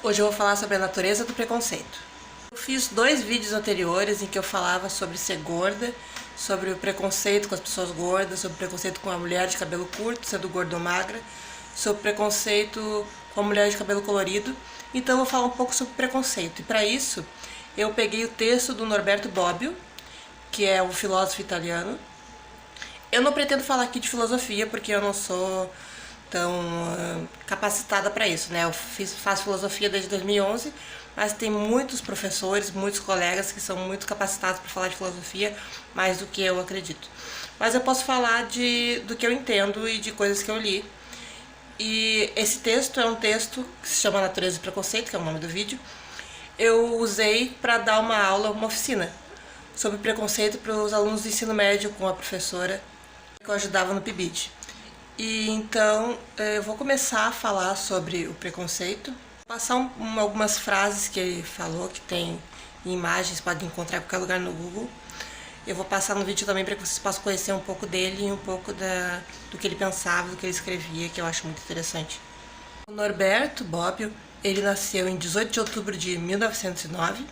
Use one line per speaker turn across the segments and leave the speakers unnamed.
Hoje eu vou falar sobre a natureza do preconceito. Eu fiz 2 vídeos anteriores em que eu falava sobre ser gorda, sobre o preconceito com as pessoas gordas, sobre o preconceito com a mulher de cabelo curto, sendo gorda ou magra, sobre o preconceito com a mulher de cabelo colorido. Então eu vou falar um pouco sobre preconceito. E para isso eu peguei o texto do Norberto Bobbio, que é um filósofo italiano. Eu não pretendo falar aqui de filosofia porque eu não sou tão capacitada para isso, né? Eu faço filosofia desde 2011, mas tem muitos professores, muitos colegas que são muito capacitados para falar de filosofia, mais do que eu acredito. Mas eu posso falar do que eu entendo e de coisas que eu li. E esse texto é um texto que se chama Natureza e Preconceito, que é o nome do vídeo. Eu usei para dar uma aula, uma oficina sobre preconceito para os alunos do ensino médio com a professora que eu ajudava no PIBID. E então eu vou começar a falar sobre o preconceito, passar algumas frases que ele falou, que tem imagens, podem encontrar em qualquer lugar no Google. Eu vou passar no vídeo também para que vocês possam conhecer um pouco dele e um pouco do que ele pensava, do que ele escrevia, que eu acho muito interessante. O Norberto Bobbio, ele nasceu em 18 de outubro de 1909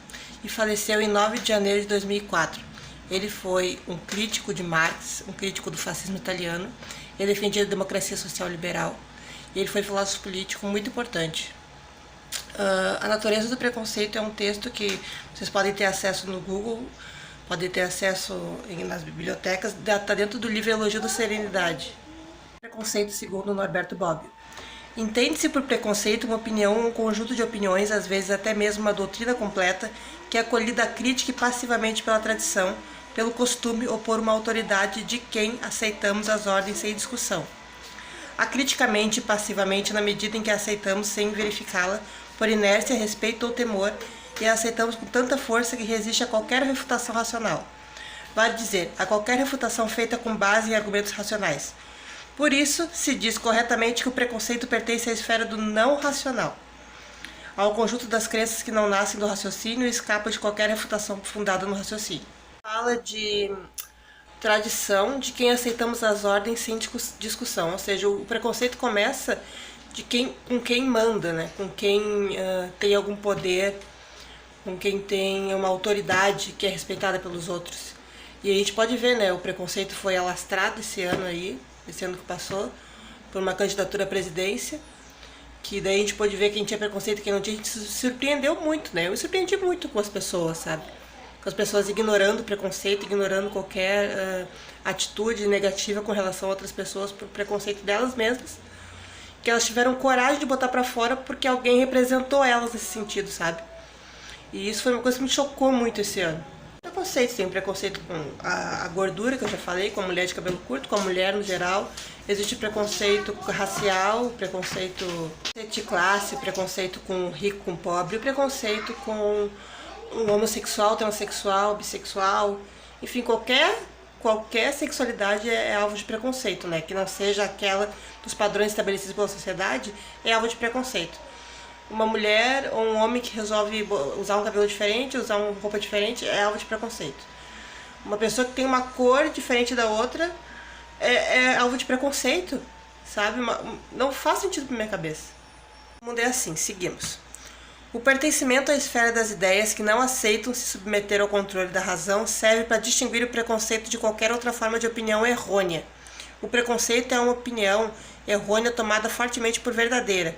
e faleceu em 9 de janeiro de 2004. Ele foi um crítico de Marx, um crítico do fascismo italiano. Ele defendia a democracia social liberal e ele foi filósofo político muito importante. A Natureza do Preconceito é um texto que vocês podem ter acesso no Google, podem ter acesso nas bibliotecas, está dentro do livro Elogio da Serenidade. Preconceito segundo Norberto Bobbio. Entende-se por preconceito uma opinião, um conjunto de opiniões, às vezes até mesmo uma doutrina completa, que é acolhida crítica e passivamente pela tradição, pelo costume ou por uma autoridade de quem aceitamos as ordens sem discussão. Acriticamente e passivamente na medida em que aceitamos sem verificá-la, por inércia, respeito ou temor, e a aceitamos com tanta força que resiste a qualquer refutação racional. Vale dizer, a qualquer refutação feita com base em argumentos racionais. Por isso, se diz corretamente que o preconceito pertence à esfera do não racional, ao conjunto das crenças que não nascem do raciocínio e escapam de qualquer refutação fundada no raciocínio. Fala de tradição de quem aceitamos as ordens sem discussão, ou seja, o preconceito começa com quem manda, né? Com quem tem algum poder, com quem tem uma autoridade que é respeitada pelos outros. E a gente pode ver, né? O preconceito foi alastrado esse ano que passou, por uma candidatura à presidência, que daí a gente pôde ver quem tinha preconceito e quem não tinha. A gente se surpreendeu muito, né? Eu me surpreendi muito com as pessoas, sabe? Com as pessoas ignorando o preconceito, ignorando qualquer atitude negativa com relação a outras pessoas por preconceito delas mesmas, que elas tiveram coragem de botar pra fora porque alguém representou elas nesse sentido, sabe? E isso foi uma coisa que me chocou muito esse ano. Preconceito, tem preconceito com a gordura, que eu já falei, com a mulher de cabelo curto, com a mulher no geral. Existe preconceito racial, preconceito de classe, preconceito com rico, com pobre, preconceito com um homossexual, transexual, bissexual, enfim, qualquer sexualidade é alvo de preconceito, né? Que não seja aquela dos padrões estabelecidos pela sociedade, é alvo de preconceito. Uma mulher ou um homem que resolve usar um cabelo diferente, usar uma roupa diferente, é alvo de preconceito. Uma pessoa que tem uma cor diferente da outra é alvo de preconceito, sabe? Não faz sentido pra minha cabeça. O mundo é assim, seguimos. O pertencimento à esfera das ideias que não aceitam se submeter ao controle da razão serve para distinguir o preconceito de qualquer outra forma de opinião errônea. O preconceito é uma opinião errônea tomada fortemente por verdadeira.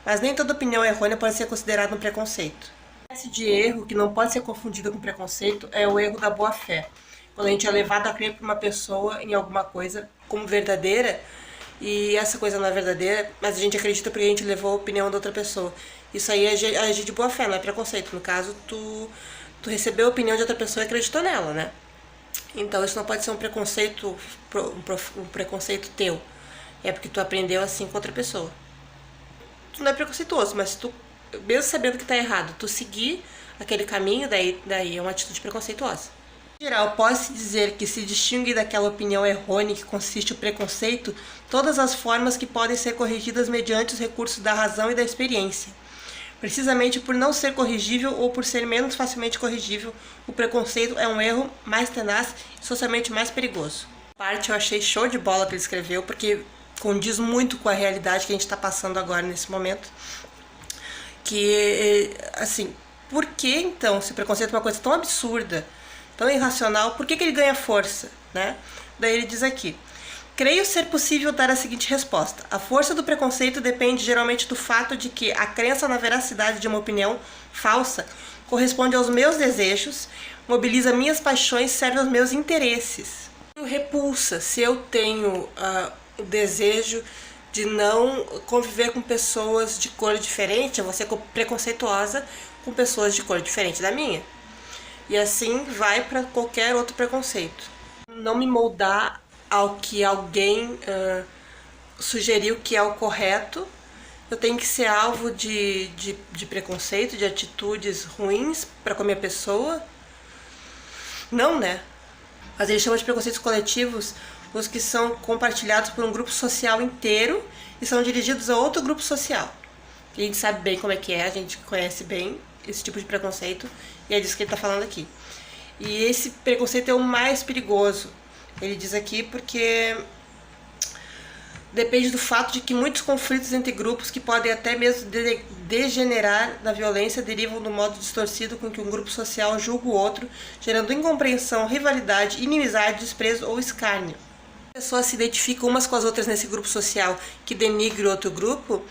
Mas nem toda opinião errônea pode ser considerada um preconceito. A espécie de erro que não pode ser confundida com preconceito é o erro da boa-fé. Quando a gente é levado a crer por uma pessoa em alguma coisa como verdadeira, e essa coisa não é verdadeira, mas a gente acredita porque a gente levou a opinião da outra pessoa. Isso aí é agir de boa-fé, não é preconceito. No caso, tu recebeu a opinião de outra pessoa e acreditou nela, né? Então isso não pode ser um preconceito teu. É porque tu aprendeu assim com outra pessoa. Tu não é preconceituoso, mas tu, mesmo sabendo que tá errado, tu seguir aquele caminho, daí é uma atitude preconceituosa. Em geral, pode-se dizer que se distingue daquela opinião errônea que consiste o preconceito todas as formas que podem ser corrigidas mediante os recursos da razão e da experiência. Precisamente por não ser corrigível ou por ser menos facilmente corrigível, o preconceito é um erro mais tenaz e socialmente mais perigoso. A parte eu achei show de bola que ele escreveu, porque condiz muito com a realidade que a gente está passando agora nesse momento, que, assim, por que então, se o preconceito é uma coisa tão absurda, tão irracional, por que ele ganha força, né? Daí ele diz aqui: creio ser possível dar a seguinte resposta. A força do preconceito depende geralmente do fato de que a crença na veracidade de uma opinião falsa corresponde aos meus desejos, mobiliza minhas paixões, serve aos meus interesses. Repulsa, se eu tenho o desejo de não conviver com pessoas de cor diferente, eu vou ser preconceituosa com pessoas de cor diferente da minha. E assim vai para qualquer outro preconceito. Não me moldar ao que alguém sugeriu que é o correto. Eu tenho que ser alvo de preconceito, de atitudes ruins para com a minha pessoa. Não, né? Mas ele chama de preconceitos coletivos os que são compartilhados por um grupo social inteiro e são dirigidos a outro grupo social. A gente sabe bem como é que é, a gente conhece bem esse tipo de preconceito e é disso que ele está falando aqui. E esse preconceito é o mais perigoso. Ele diz aqui porque depende do fato de que muitos conflitos entre grupos que podem até mesmo degenerar na violência derivam do modo distorcido com que um grupo social julga o outro, gerando incompreensão, rivalidade, inimizade, desprezo ou escárnio. As pessoas se identificam umas com as outras nesse grupo social que denigre outro grupo,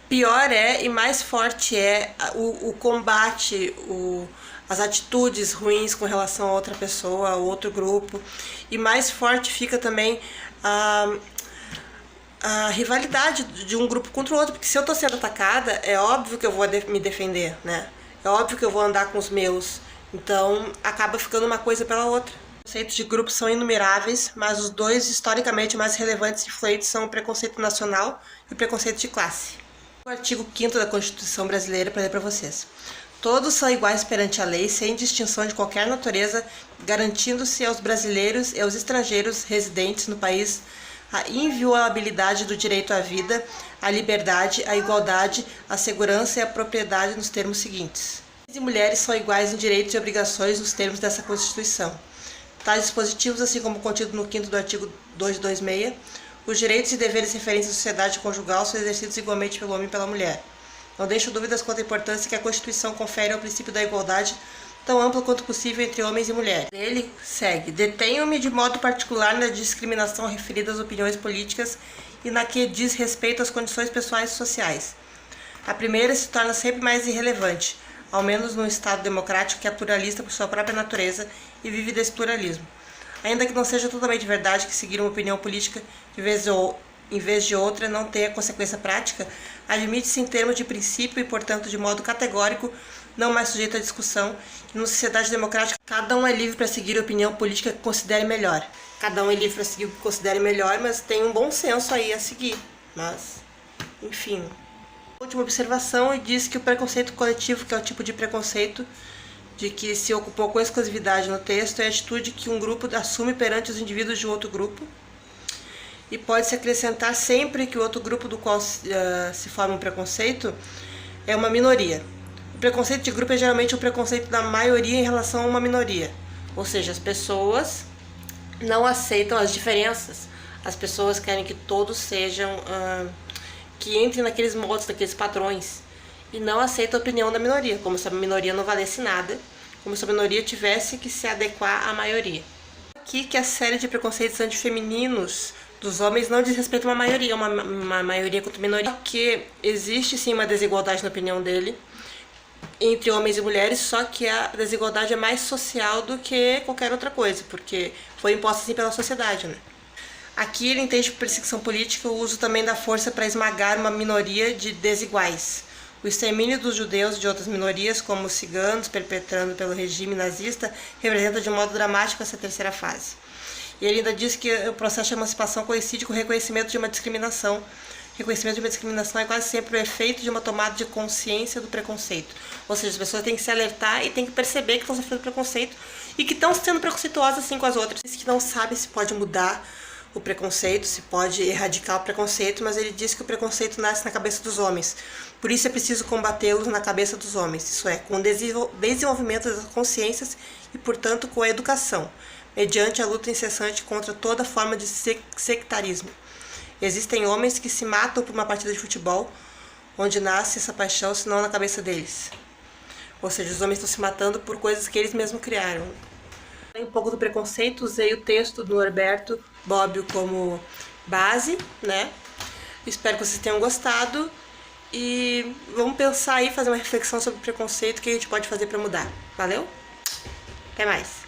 pior é e mais forte é o combate, as atitudes ruins com relação a outra pessoa, a outro grupo, e mais forte fica também a rivalidade de um grupo contra o outro, porque se eu estou sendo atacada, é óbvio que eu vou me defender, né? É óbvio que eu vou andar com os meus, então acaba ficando uma coisa pela outra. Os conceitos de grupo são inumeráveis, mas os dois historicamente mais relevantes e influentes são o preconceito nacional e o preconceito de classe. O artigo 5º da Constituição Brasileira, para ler para vocês. Todos são iguais perante a lei, sem distinção de qualquer natureza, garantindo-se aos brasileiros e aos estrangeiros residentes no país a inviolabilidade do direito à vida, à liberdade, à igualdade, à segurança e à propriedade nos termos seguintes. Homens e mulheres são iguais em direitos e obrigações nos termos dessa Constituição. Tais dispositivos, assim como contido no 5º do artigo 226, os direitos e deveres referentes à sociedade conjugal são exercidos igualmente pelo homem e pela mulher. Não deixo dúvidas quanto à importância que a Constituição confere ao princípio da igualdade, tão ampla quanto possível entre homens e mulheres. Ele segue: detenho-me de modo particular na discriminação referida às opiniões políticas e na que diz respeito às condições pessoais e sociais. A primeira se torna sempre mais irrelevante, ao menos num Estado democrático que é pluralista por sua própria natureza e vive desse pluralismo. Ainda que não seja totalmente verdade que seguir uma opinião política em vez de outra não tenha consequência prática, admite-se em termos de princípio e, portanto, de modo categórico, não mais sujeito à discussão, que numa sociedade democrática cada um é livre para seguir a opinião política que considere melhor. Cada um é livre para seguir o que considere melhor, mas tem um bom senso aí a seguir. Mas, enfim. Última observação, e diz que o preconceito coletivo, que é o tipo de preconceito de que se ocupou com exclusividade no texto, é a atitude que um grupo assume perante os indivíduos de outro grupo, e pode-se acrescentar sempre que o outro grupo do qual se forma um preconceito é uma minoria. O preconceito de grupo é geralmente o preconceito da maioria em relação a uma minoria, ou seja, as pessoas não aceitam as diferenças, as pessoas querem que todos sejam, que entrem naqueles moldes, naqueles padrões, e não aceitam a opinião da minoria, como se a minoria não valesse nada, como se a minoria tivesse que se adequar à maioria. Aqui que a série de preconceitos antifemininos dos homens não diz respeito a uma maioria contra minoria, porque existe sim uma desigualdade na opinião dele entre homens e mulheres, só que a desigualdade é mais social do que qualquer outra coisa, porque foi imposta assim pela sociedade, né? Aqui ele entende por perseguição política o uso também da força para esmagar uma minoria de desiguais. O extermínio dos judeus e de outras minorias, como os ciganos, perpetrado pelo regime nazista, representa de um modo dramático essa terceira fase. E ele ainda diz que o processo de emancipação coincide com o reconhecimento de uma discriminação. O reconhecimento de uma discriminação é quase sempre o efeito de uma tomada de consciência do preconceito. Ou seja, as pessoas têm que se alertar e têm que perceber que estão sofrendo preconceito e que estão sendo preconceituosas assim com as outras. Diz que não sabe se pode mudar o preconceito, se pode erradicar o preconceito, mas ele diz que o preconceito nasce na cabeça dos homens. Por isso é preciso combatê-los na cabeça dos homens, isso é, com o desenvolvimento das consciências e, portanto, com a educação, mediante a luta incessante contra toda forma de sectarismo. Existem homens que se matam por uma partida de futebol, onde nasce essa paixão, se não na cabeça deles. Ou seja, os homens estão se matando por coisas que eles mesmos criaram. Um pouco do preconceito, usei o texto do Norberto Bobbio como base, né? Espero que vocês tenham gostado e vamos pensar aí, fazer uma reflexão sobre o preconceito que a gente pode fazer para mudar. Valeu? Até mais!